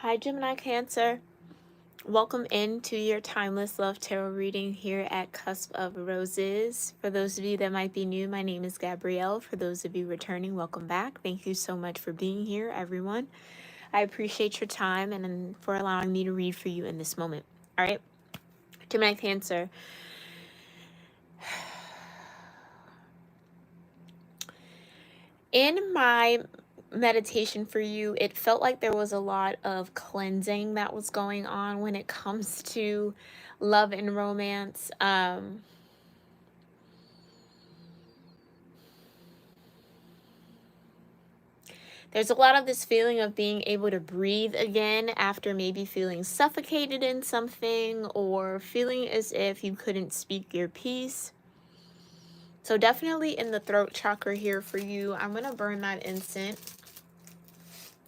Hi, Gemini Cancer. Welcome into your Timeless Love Tarot reading here at Cusp of Roses. For those of you that might be new, my name is Gabrielle. For those of you returning, welcome back. Thank you so much for being here, everyone. I appreciate your time and for allowing me to read for you in this moment. All right, Gemini Cancer. In my meditation for you, it felt like there was a lot of cleansing that was going on when it comes to love and romance. There's a lot of this feeling of being able to breathe again after maybe feeling suffocated in something or feeling as if you couldn't speak your piece. So definitely in the throat chakra here for you. I'm going to burn that incense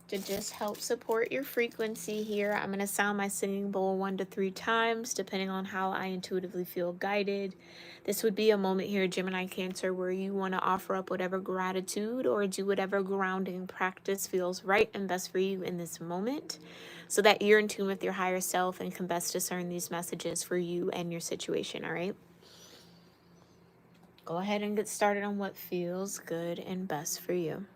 to just help support your frequency here. I'm going to sound my singing bowl 1 to 3 times, depending on how I intuitively feel guided. This would be a moment here, Gemini Cancer, where you want to offer up whatever gratitude or do whatever grounding practice feels right and best for you in this moment, so that you're in tune with your higher self and can best discern these messages for you and your situation, all right? Go ahead and get started on what feels good and best for you.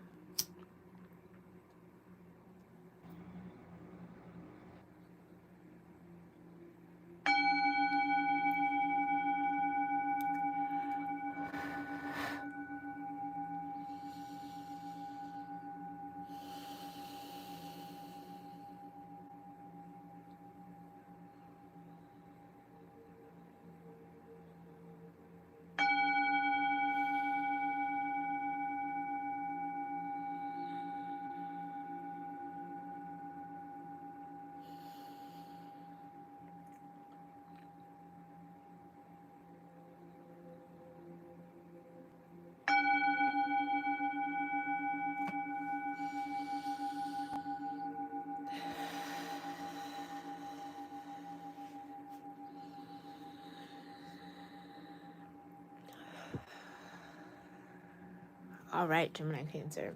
All right, Gemini Cancer.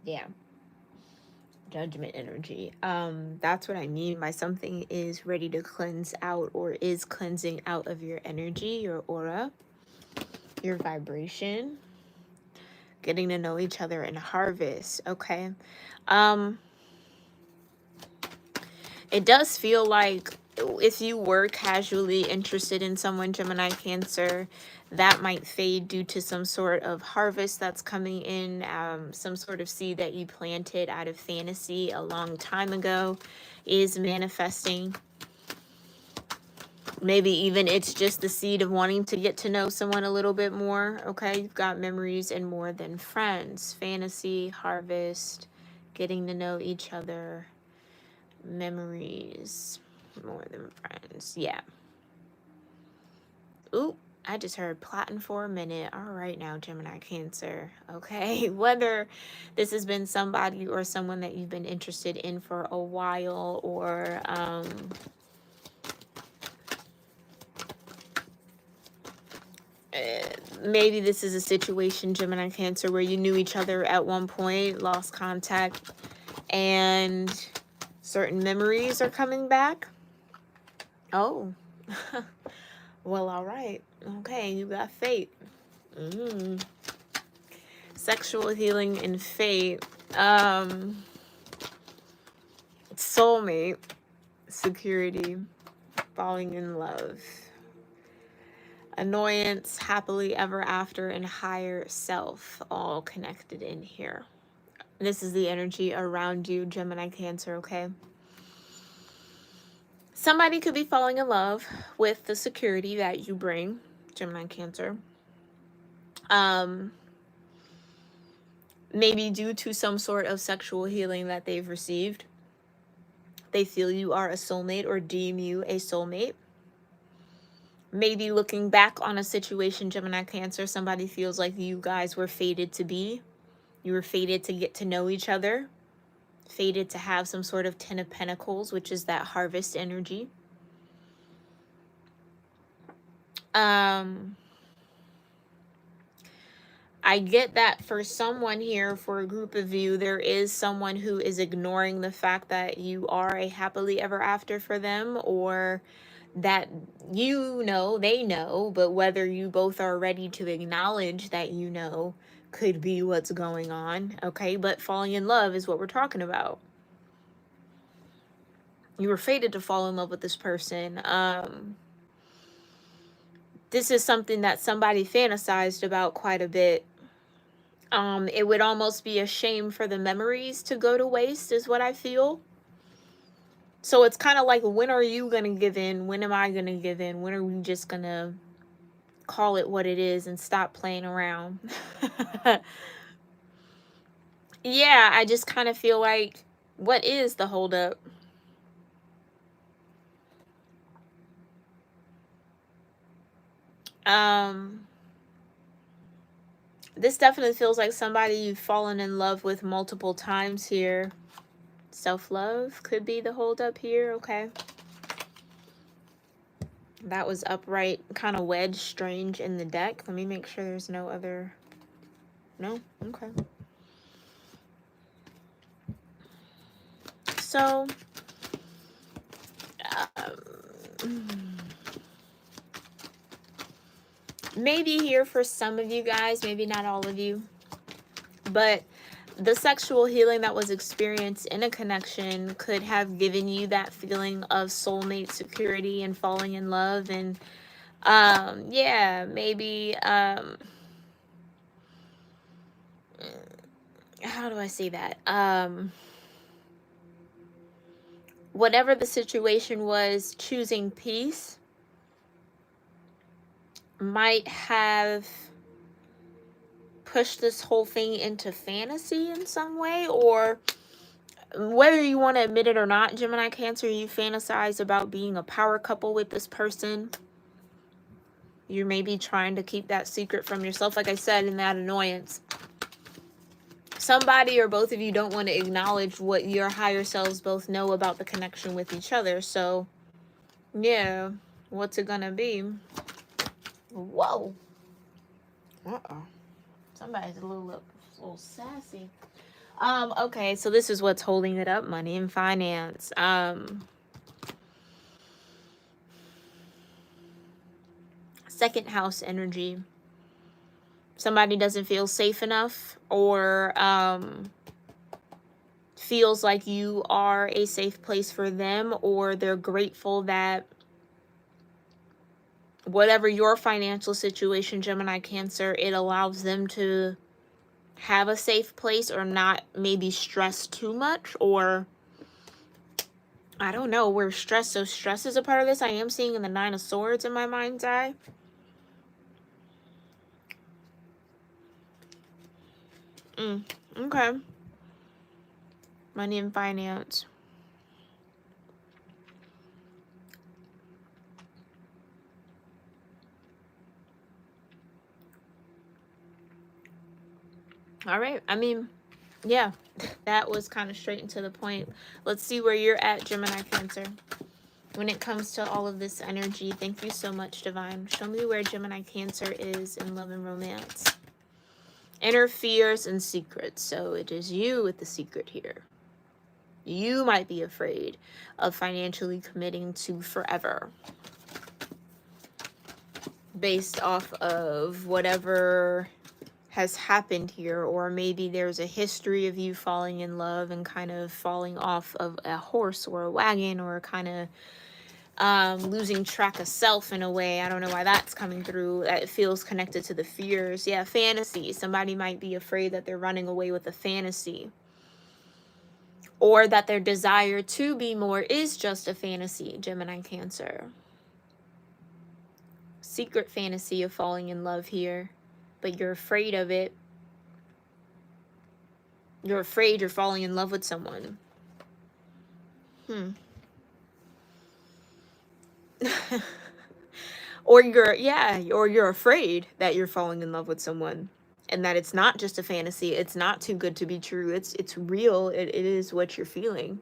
Yeah. Judgment energy. That's what I mean by something is ready to cleanse out or is cleansing out of your energy, your aura, your vibration, getting to know each other and harvest. Okay. It does feel like if you were casually interested in someone, Gemini Cancer, that might fade due to some sort of harvest that's coming in, some sort of seed that you planted out of fantasy a long time ago is manifesting. Maybe even it's just the seed of wanting to get to know someone a little bit more. Okay, you've got memories and more than friends, fantasy, harvest, getting to know each other, memories, more than friends. Yeah. Ooh, I just heard plotting for a minute. All right now, Gemini Cancer. Okay, whether this has been somebody or someone that you've been interested in for a while, or maybe this is a situation, Gemini Cancer, where you knew each other at one point, lost contact, and certain memories are coming back. Oh. Well, all right. Okay, you got fate. Sexual healing and fate. Soulmate. Security. Falling in love. Annoyance, happily ever after, and higher self, all connected in here. This is the energy around you, Gemini Cancer, okay? Somebody could be falling in love with the security that you bring, Gemini Cancer. Maybe due to some sort of sexual healing that they've received. They feel you are a soulmate or deem you a soulmate. Maybe looking back on a situation, Gemini Cancer, somebody feels like you guys were fated to be. You were fated to get to know each other. Fated to have some sort of 10 of Pentacles, which is that harvest energy. I get that for someone here, for a group of you, there is someone who is ignoring the fact that you are a happily ever after for them, or that you know, they know, but whether you both are ready to acknowledge that you know could be what's going on, okay? But falling in love is what we're talking about. You were fated to fall in love with this person. This is something that somebody fantasized about quite a bit. It would almost be a shame for the memories to go to waste, is what I feel. So it's kind of like, when are you going to give in? When am I going to give in? When are we just going to call it what it is and stop playing around? Yeah, I just kind of feel like, what is the holdup? This definitely feels like somebody you've fallen in love with multiple times here. Self-love could be the holdup here, okay. That was upright, kind of wedged, strange in the deck. Let me make sure there's no other... No? Okay. So, maybe here for some of you guys, maybe not all of you, but the sexual healing that was experienced in a connection could have given you that feeling of soulmate security and falling in love. And yeah, maybe how do I say that? Whatever the situation was, choosing peace might have pushed this whole thing into fantasy in some way. Or whether you want to admit it or not, Gemini Cancer, you fantasize about being a power couple with this person. You're maybe trying to keep that secret from yourself, like I said, in that annoyance. Somebody or both of you don't want to acknowledge what your higher selves both know about the connection with each other. So, yeah, what's it gonna be? Whoa. Uh-oh. Somebody's a little sassy. Okay, so this is what's holding it up: money and finance. Second house energy. Somebody doesn't feel safe enough, or feels like you are a safe place for them, or they're grateful that whatever your financial situation, Gemini Cancer, it allows them to have a safe place, or not maybe stress too much, or I don't know, where stress. So stress is a part of this. I am seeing in the Nine of Swords in my mind's eye. Okay. Money and finance. All right. I mean, yeah, that was kind of straight and to the point. Let's see where you're at, Gemini Cancer, when it comes to all of this energy. Thank you so much, Divine. Show me where Gemini Cancer is in love and romance. Inner fears and secrets. So it is you with the secret here. You might be afraid of financially committing to forever, based off of whatever has happened here. Or maybe there's a history of you falling in love and kind of falling off of a horse or a wagon, or kind of losing track of self in a way. I don't know why that's coming through. It feels connected to the fears. Yeah, fantasy. Somebody might be afraid that they're running away with a fantasy, or that their desire to be more is just a fantasy, Gemini Cancer. Secret fantasy of falling in love here, but you're afraid of it. You're afraid you're falling in love with someone. Or you're afraid that you're falling in love with someone, and that it's not just a fantasy. It's not too good to be true. It's real. It is what you're feeling.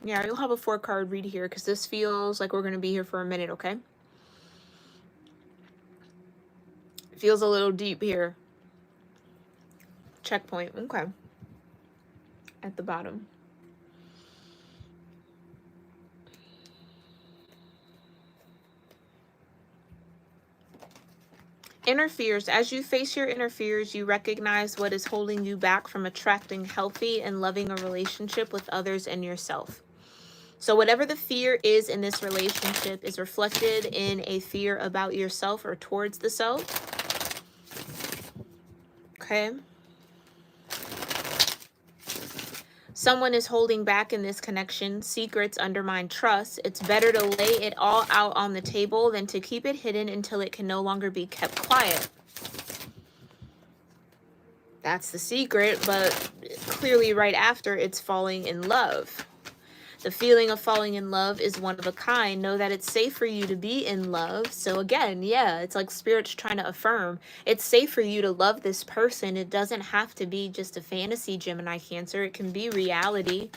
Yeah, you'll have a 4-card read here, because this feels like we're going to be here for a minute, okay? feels a little deep here. Checkpoint. Okay. At the bottom. Inner fears. As you face your inner fears, you recognize what is holding you back from attracting healthy and loving a relationship with others and yourself. So whatever the fear is in this relationship is reflected in a fear about yourself or towards the self. Okay. Someone is holding back in this connection. Secrets undermine trust. It's better to lay it all out on the table than to keep it hidden until it can no longer be kept quiet. That's the secret, but clearly right after, it's falling in love. The feeling of falling in love is one of a kind. Know that it's safe for you to be in love. So again, yeah, it's like Spirit's trying to affirm. It's safe for you to love this person. It doesn't have to be just a fantasy, Gemini Cancer. It can be reality.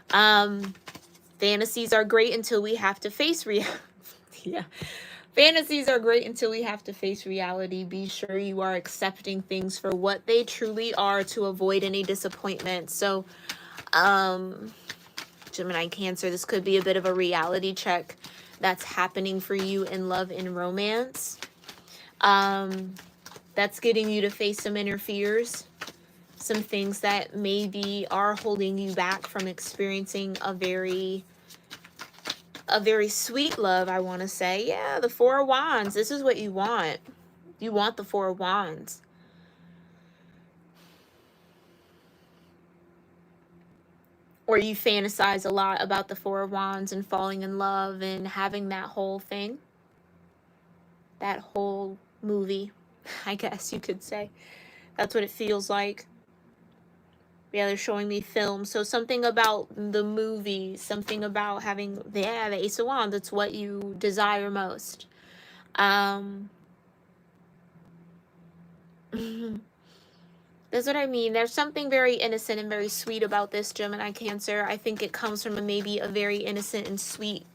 Fantasies are great until we have to face reality. Yeah. Fantasies are great until we have to face reality. Be sure you are accepting things for what they truly are to avoid any disappointment. So, Gemini Cancer, this could be a bit of a reality check that's happening for you in love and romance. That's getting you to face some inner fears, some things that maybe are holding you back from experiencing a very sweet love, I want to say. Yeah, the Four of Wands. This is what you want. You want the Four of Wands. Or you fantasize a lot about the Four of Wands and falling in love and having that whole thing. That whole movie, I guess you could say. That's what it feels like. Yeah, they're showing me films. So something about the movie, something about having, yeah, the Ace of Wands, that's what you desire most. That's what I mean. There's something very innocent and very sweet about this, Gemini Cancer. I think it comes from maybe a very innocent and sweet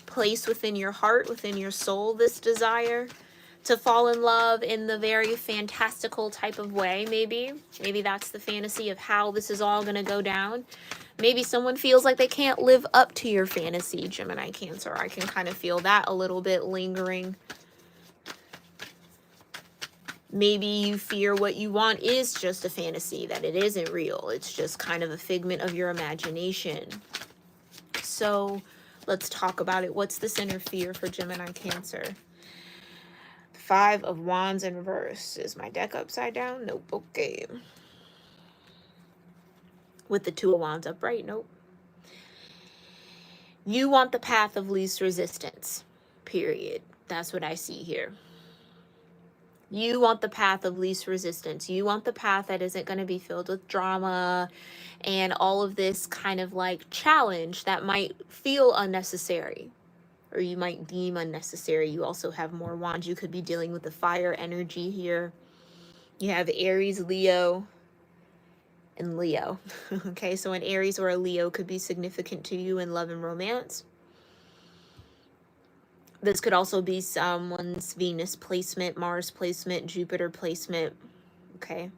place within your heart, within your soul, this desire to fall in love in the very fantastical type of way, maybe. Maybe that's the fantasy of how this is all going to go down. Maybe someone feels like they can't live up to your fantasy, Gemini Cancer. I can kind of feel that a little bit lingering. Maybe you fear what you want is just a fantasy, that it isn't real. It's just kind of a figment of your imagination. So let's talk about it. What's this inner fear for Gemini Cancer? Five of Wands in reverse. Is my deck upside down? Nope. Okay. With the Two of Wands upright? Nope. You want the path of least resistance. Period. That's what I see here. You want the path of least resistance. You want the path that isn't going to be filled with drama and all of this kind of like challenge that might feel unnecessary, or you might deem unnecessary. You also have more wands. You could be dealing with the fire energy here. You have Aries, Leo, and Leo. Okay, so an Aries or a Leo could be significant to you in love and romance. This could also be someone's Venus placement, Mars placement, Jupiter placement. Okay.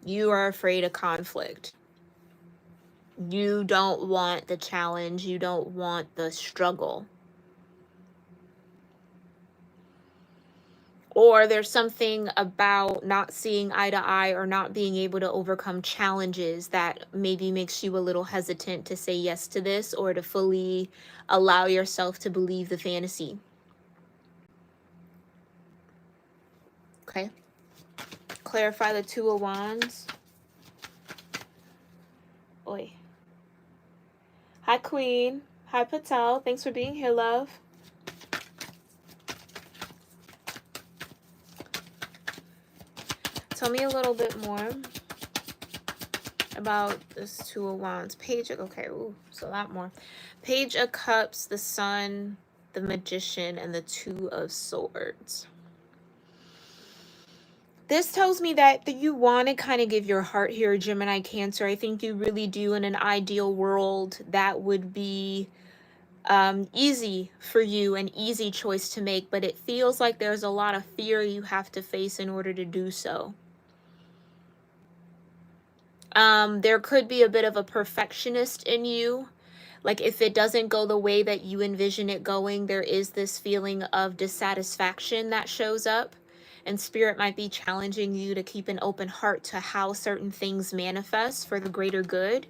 You are afraid of conflict. You don't want the challenge. You don't want the struggle. Or there's something about not seeing eye to eye or not being able to overcome challenges that maybe makes you a little hesitant to say yes to this or to fully allow yourself to believe the fantasy. Okay. Clarify the Two of Wands. Oi. Hi, Queen. Hi, Patel. Thanks for being here, love. Tell me a little bit more about this Two of Wands. Page of, okay, ooh, it's a lot more. Page of Cups, the Sun, the Magician, and the Two of Swords. This tells me that you want to kind of give your heart here, Gemini Cancer. I think you really do. In an ideal world, that would be easy for you, an easy choice to make, but it feels like there's a lot of fear you have to face in order to do so. There could be a bit of a perfectionist in you. Like if it doesn't go the way that you envision it going, there is this feeling of dissatisfaction that shows up. And spirit might be challenging you to keep an open heart to how certain things manifest for the greater good.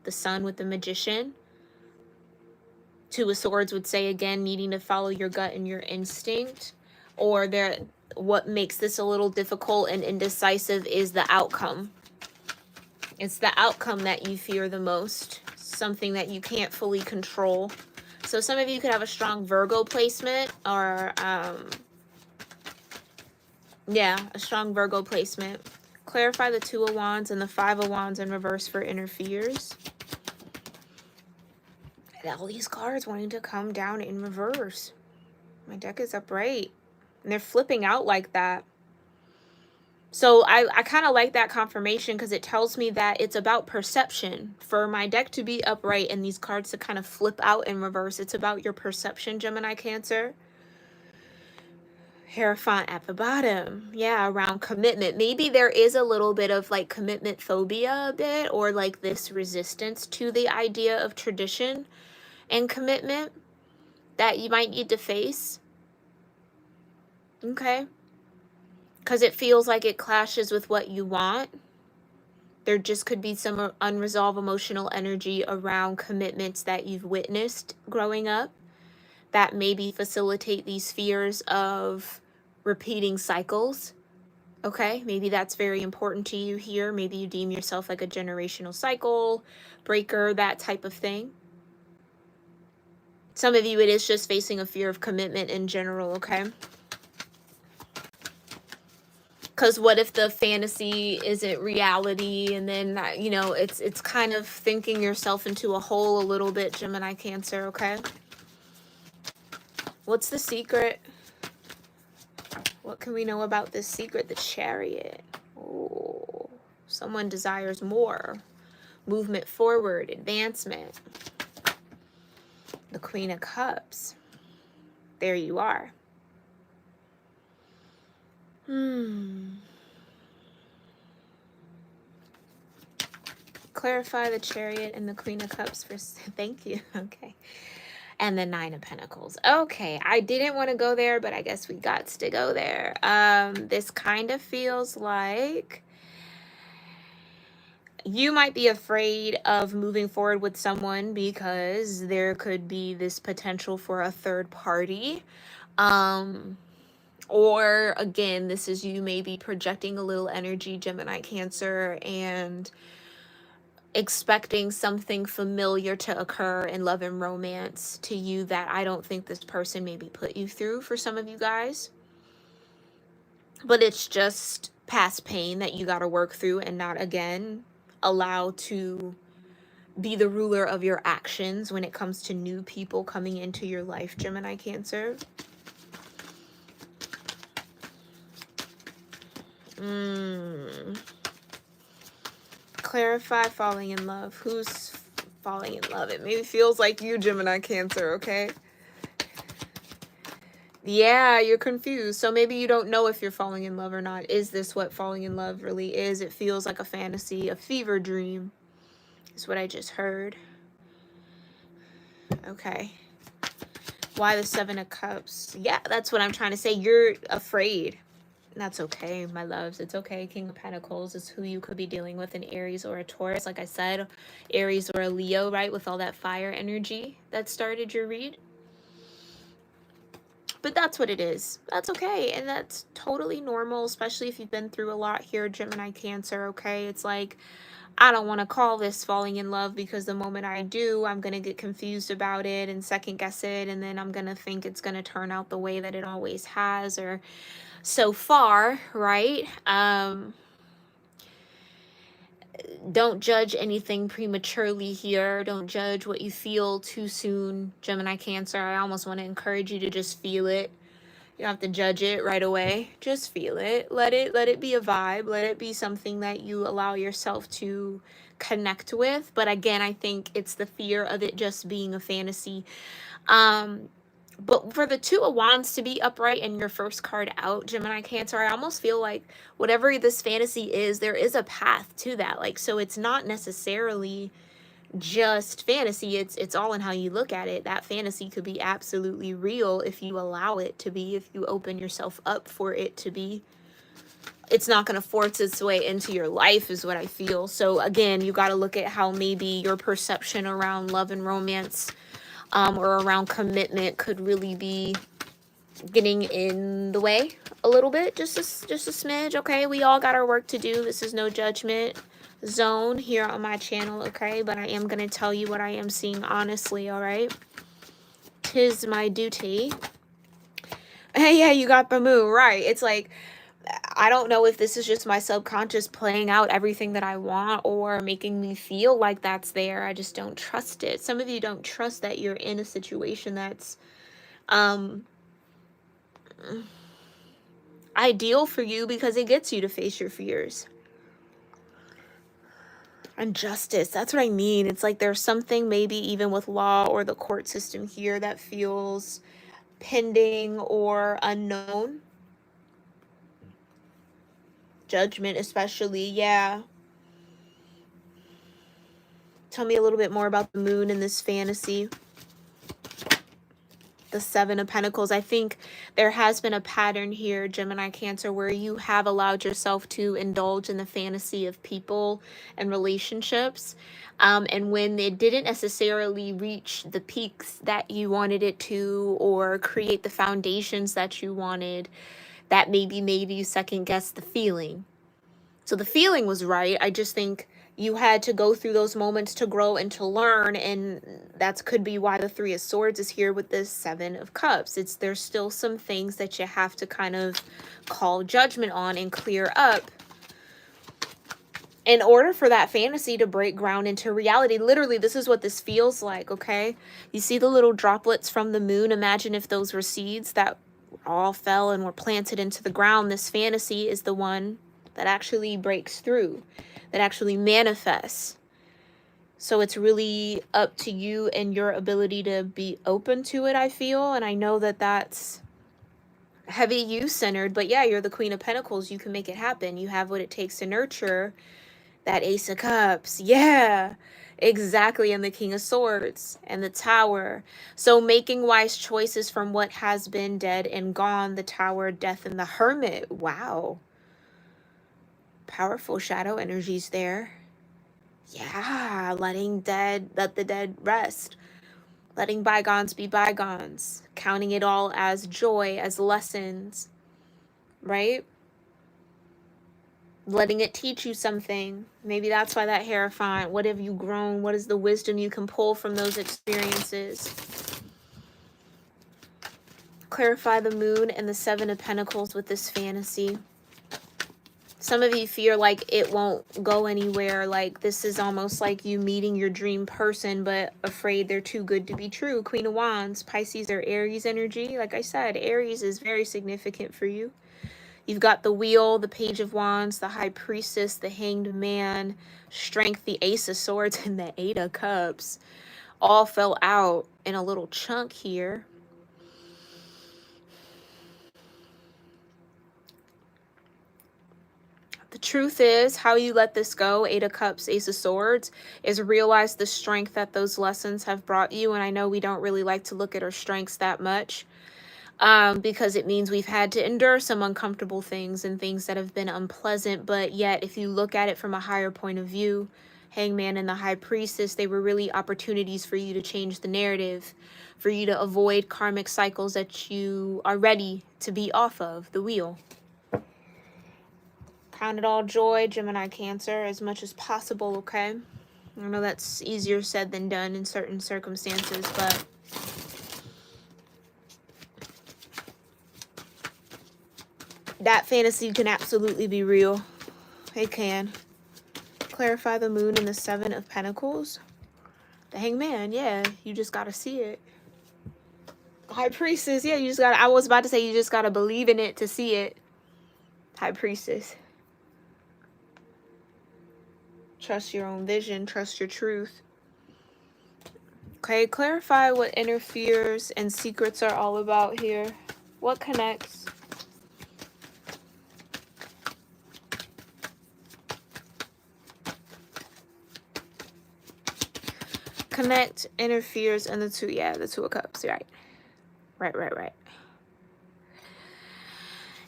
The sun with the magician. Two of Swords would say again, needing to follow your gut and your instinct. Or what makes this a little difficult and indecisive is the outcome. It's the outcome that you fear the most, something that you can't fully control. So some of you could have a strong Virgo placement, or yeah, a strong Virgo placement. Clarify the Two of Wands and the Five of Wands in reverse for inner fears. And all these cards wanting to come down in reverse. My deck is upright. And they're flipping out like that. So I kind of like that confirmation because it tells me that it's about perception. For my deck to be upright and these cards to kind of flip out in reverse, it's about your perception, Gemini Cancer. Hierophant at the bottom. Yeah, around commitment. Maybe there is a little bit of like commitment phobia a bit, or like this resistance to the idea of tradition and commitment that you might need to face. Okay. Because it feels like it clashes with what you want. There just could be some unresolved emotional energy around commitments that you've witnessed growing up that maybe facilitate these fears of repeating cycles. Okay, maybe that's very important to you here. Maybe you deem yourself like a generational cycle breaker, that type of thing. Some of you, it is just facing a fear of commitment in general, okay? Because what if the fantasy isn't reality, and then, you know, it's kind of thinking yourself into a hole a little bit, Gemini Cancer, okay? What's the secret? What can we know about this secret? The Chariot. Oh, someone desires more. Movement forward, advancement. The Queen of Cups. There you are. Clarify the Chariot and the Queen of Cups for... Thank you. Okay. And the Nine of Pentacles. Okay, I didn't want to go there, but I guess we got to go there. This kind of feels like you might be afraid of moving forward with someone because there could be this potential for a third party. Or again, this is you maybe projecting a little energy, Gemini Cancer, and expecting something familiar to occur in love and romance to you that I don't think this person maybe put you through for some of you guys. But it's just past pain that you got to work through and not, again, allow to be the ruler of your actions when it comes to new people coming into your life, Gemini Cancer. Clarify falling in love. Who's falling in love? It maybe feels like you, Gemini Cancer, okay? Yeah, you're confused. So maybe you don't know if you're falling in love or not. Is this what falling in love really is? It feels like a fantasy, a fever dream. Is what I just heard. Okay. Why the Seven of Cups? Yeah, that's what I'm trying to say. You're afraid. That's okay, my loves. It's okay. King of Pentacles is who you could be dealing with, an Aries or a Taurus. Like I said, Aries or a Leo, right? With all that fire energy that started your read. But that's what it is. That's okay. And that's totally normal, especially if you've been through a lot here, Gemini Cancer, okay? It's like, I don't want to call this falling in love because the moment I do, I'm going to get confused about it and second guess it. And then I'm going to think it's going to turn out the way that it always has, or so far, right? Don't judge anything prematurely here. Don't judge what you feel too soon, Gemini Cancer. I almost want to encourage you to just feel it. You don't have to judge it right away. Just feel it. Let it be a vibe. Let it be something that you allow yourself to connect with. But again, I think it's the fear of it just being a fantasy. But for the Two of Wands to be upright and your first card out, Gemini Cancer, I almost feel like whatever this fantasy is, there is a path to that. Like, so it's not necessarily just fantasy. It's all in how you look at it. That fantasy could be absolutely real if you allow it to be, if you open yourself up for it to be. It's not going to force its way into your life is what I feel. So again, you got to look at how maybe your perception around love and romance or around commitment could really be getting in the way a little bit, just a smidge. Okay, we all got our work to do. This is no judgment zone here on my channel, okay? But I am gonna tell you what I am seeing honestly, all right? 'Tis my duty. Hey, yeah, you got the moon right. It's like, I don't know if this is just my subconscious playing out everything that I want or making me feel like that's there. I just don't trust it. Some of you don't trust that you're in a situation that's ideal for you because it gets you to face your fears. And justice, that's what I mean. It's like there's something maybe even with law or the court system here that feels pending or unknown. Judgment especially, yeah. Tell me a little bit more about the moon in this fantasy. The Seven of Pentacles. I think there has been a pattern here, Gemini Cancer, where you have allowed yourself to indulge in the fantasy of people and relationships. And when it didn't necessarily reach the peaks that you wanted it to or create the foundations that you wanted, that maybe made you second guess the feeling. So the feeling was right. I just think you had to go through those moments to grow and to learn, and that could be why the Three of Swords is here with this Seven of Cups. There's still some things that you have to kind of call judgment on and clear up in order for that fantasy to break ground into reality. Literally, this is what this feels like, okay? You see the little droplets from the moon? Imagine if those were seeds that all fell and were planted into the ground. This fantasy is the one that actually breaks through, that actually manifests. So it's really up to you and your ability to be open to it, I feel. And I know that that's heavy you-centered, but yeah, you're the Queen of Pentacles. You can make it happen. You have what it takes to nurture that Ace of Cups. Yeah, exactly. And the King of Swords and the Tower. So making wise choices from what has been dead and gone. The Tower, Death, and the Hermit. Wow. Powerful shadow energies there. Yeah, let the dead rest. Letting bygones be bygones. Counting it all as joy, as lessons. Right? Letting it teach you something. Maybe that's why that Hierophant. What have you grown? What is the wisdom you can pull from those experiences? Clarify the moon and the Seven of Pentacles with this fantasy. Some of you fear like it won't go anywhere. Like this is almost like you meeting your dream person, but afraid they're too good to be true. Queen of Wands, Pisces or Aries energy. Like I said, Aries is very significant for you. You've got the Wheel, the Page of Wands, the High Priestess, the Hanged Man, Strength, the Ace of Swords, and the Eight of Cups. All fell out in a little chunk here. The truth is, how you let this go, Eight of Cups, Ace of Swords, is realize the strength that those lessons have brought you. And I know we don't really like to look at our strengths that much because it means we've had to endure some uncomfortable things and things that have been unpleasant. But yet, if you look at it from a higher point of view, Hangman and the High Priestess, they were really opportunities for you to change the narrative, for you to avoid karmic cycles that you are ready to be off of, the wheel. Count it all joy, Gemini Cancer, as much as possible, okay? I know that's easier said than done in certain circumstances, but that fantasy can absolutely be real. It can. Clarify the moon and the Seven of Pentacles. The Hangman, yeah, you just gotta see it. High Priestess, yeah, you just gotta, I was about to say you just gotta believe in it to see it. High Priestess. Trust your own vision. Trust your truth. Okay, clarify what inner fears and secrets are all about here. What connects? Connect, inner fears, and the Two of Cups. Right. Right.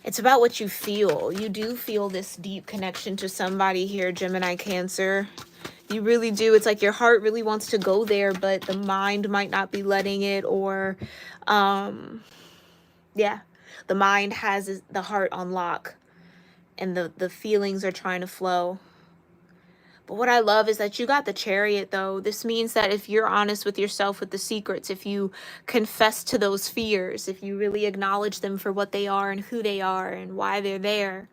It's about what you feel. You do feel this deep connection to somebody here, Gemini, Cancer. You really do. It's like your heart really wants to go there, but the mind might not be letting it, or, yeah, the mind has the heart on lock, and the feelings are trying to flow. But what I love is that you got the Chariot, though. This means that if you're honest with yourself with the secrets, if you confess to those fears, if you really acknowledge them for what they are and who they are and why they're there,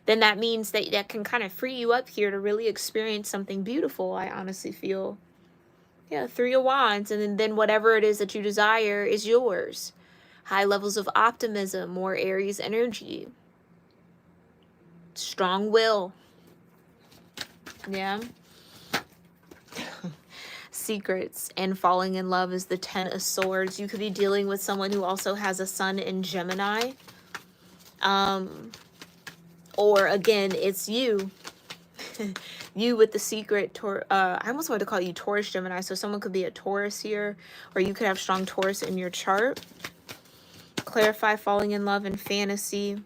then that means that that can kind of free you up here to really experience something beautiful, I honestly feel. Yeah, Three of Wands, and then whatever it is that you desire is yours. High levels of optimism, more Aries energy, strong will. Yeah. Secrets and falling in love is the Ten of Swords. You could be dealing with someone who also has a sun in Gemini. Or again, it's you. You with the secret. I almost wanted to call you Taurus Gemini. So someone could be a Taurus here, or you could have strong Taurus in your chart. Clarify falling in love and fantasy.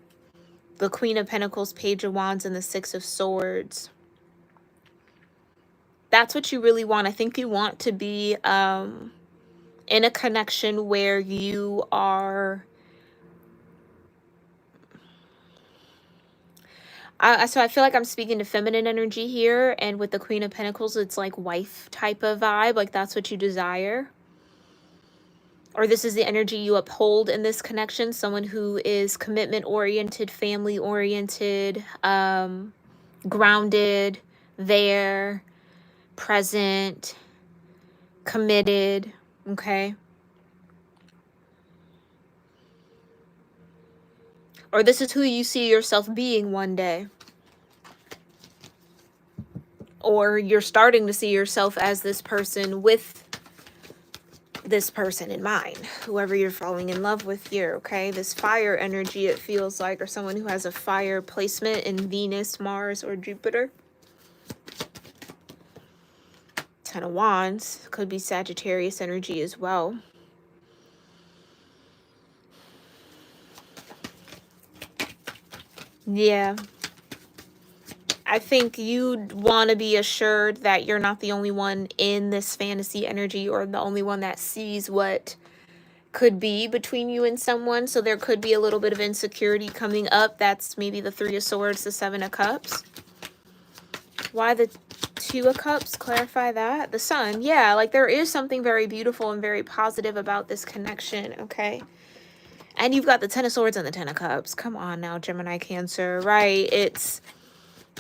The Queen of Pentacles, Page of Wands, and the Six of Swords. That's what you really want. I think you want to be in a connection where you are... so I feel like I'm speaking to feminine energy here. And with the Queen of Pentacles, it's like wife type of vibe. Like that's what you desire. Or this is the energy you uphold in this connection. Someone who is commitment-oriented, family-oriented, grounded, there, present, committed, okay? Or this is who you see yourself being one day. Or you're starting to see yourself as this person with this person in mind. Whoever you're falling in love with here, okay? This fire energy, it feels like, or someone who has a fire placement in Venus, Mars, or Jupiter. Ten of Wands. Could be Sagittarius energy as well. Yeah. I think you want to be assured that you're not the only one in this fantasy energy, or the only one that sees what could be between you and someone. So there could be a little bit of insecurity coming up. That's maybe the Three of Swords, the Seven of Cups. Why the Two of Cups? Clarify that. The Sun. Yeah, like there is something very beautiful and very positive about this connection, okay? And you've got the Ten of Swords and the Ten of Cups. Come on now, Gemini, Cancer, right? It's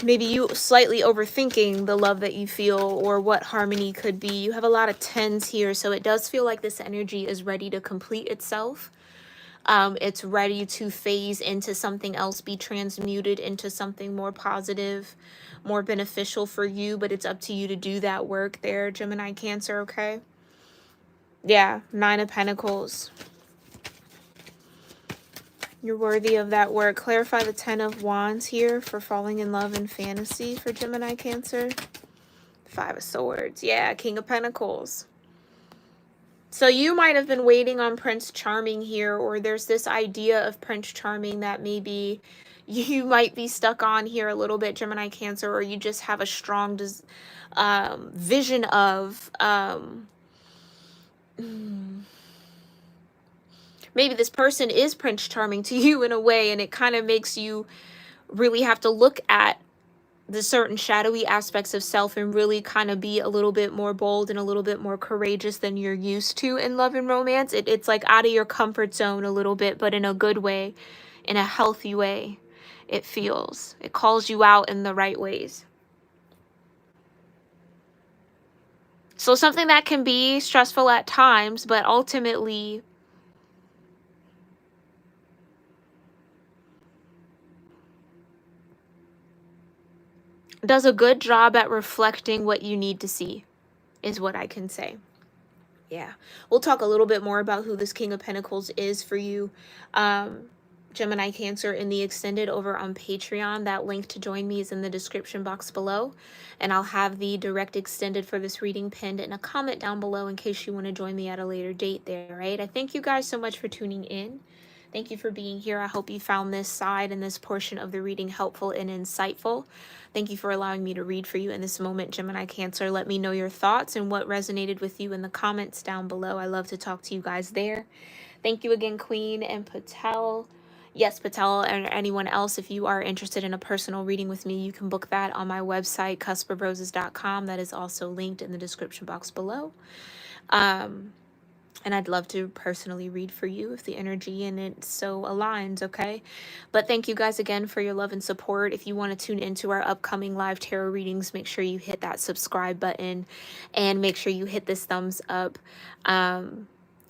maybe you slightly overthinking the love that you feel or what harmony could be. You have a lot of tens here, so it does feel like this energy is ready to complete itself. It's ready to phase into something else, be transmuted into something more positive, more beneficial for you, but it's up to you to do that work there, Gemini, Cancer, okay? Yeah, Nine of Pentacles. You're worthy of that work. Clarify the Ten of Wands here for falling in love and fantasy for Gemini, Cancer. Five of Swords. Yeah, King of Pentacles. So you might have been waiting on Prince Charming here, or there's this idea of Prince Charming that maybe you might be stuck on here a little bit, Gemini, Cancer, or you just have a strong vision of... maybe this person is Prince Charming to you in a way, and it kind of makes you really have to look at the certain shadowy aspects of self and really kind of be a little bit more bold and a little bit more courageous than you're used to in love and romance. It's like out of your comfort zone a little bit, but in a good way, in a healthy way. It feels. It calls you out in the right ways. So something that can be stressful at times, but ultimately does a good job at reflecting what you need to see, is what I can say. Yeah. We'll talk a little bit more about who this King of Pentacles is for you, Gemini Cancer, in the extended over on Patreon. That link to join me is in the description box below. And I'll have the direct extended for this reading pinned in a comment down below in case you want to join me at a later date there, right? I thank you guys so much for tuning in. Thank you for being here. I hope you found this side and this portion of the reading helpful and insightful. Thank you for allowing me to read for you in this moment, Gemini Cancer. Let me know your thoughts and what resonated with you in the comments down below. I love to talk to you guys there. Thank you again, Queen and Patel. Yes, Patel and anyone else, if you are interested in a personal reading with me, you can book that on my website, cuspofroses.com. That is also linked in the description box below. And I'd love to personally read for you if the energy and it so aligns, okay? But thank you guys again for your love and support. If you want to tune into our upcoming live tarot readings, make sure you hit that subscribe button and make sure you hit this thumbs up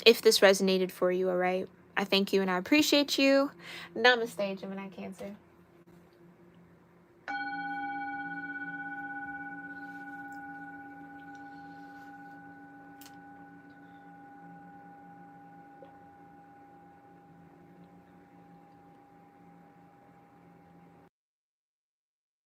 if this resonated for you, all right? I thank you and I appreciate you. Namaste, Gemini Cancer.